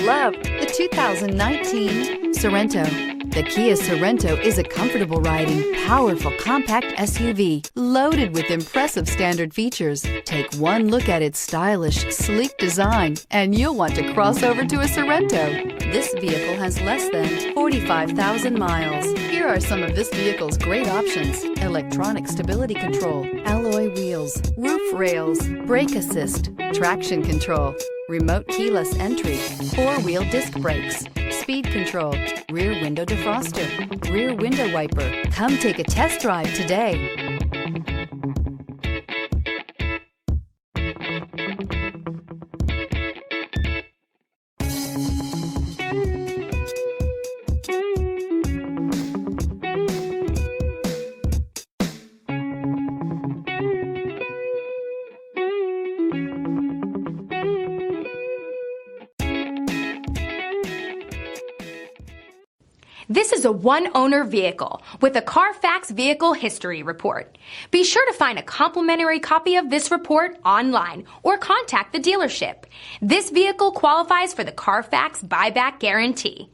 love the 2019 Sorento. The Kia Sorento is a comfortable riding, powerful compact SUV loaded with impressive standard features. Take one look at its stylish, sleek design and you'll want to cross over to a Sorento. This vehicle has less than 45,000 miles. Here are some of this vehicle's great options: electronic stability control, alloy wheels, roof rails, brake assist, traction control, remote keyless entry, four-wheel disc brakes, speed control, rear window defroster, rear window wiper. Come take a test drive today. This is a one-owner vehicle with a Carfax Vehicle History Report. Be sure to find a complimentary copy of this report online or contact the dealership. This vehicle qualifies for the Carfax Buyback Guarantee.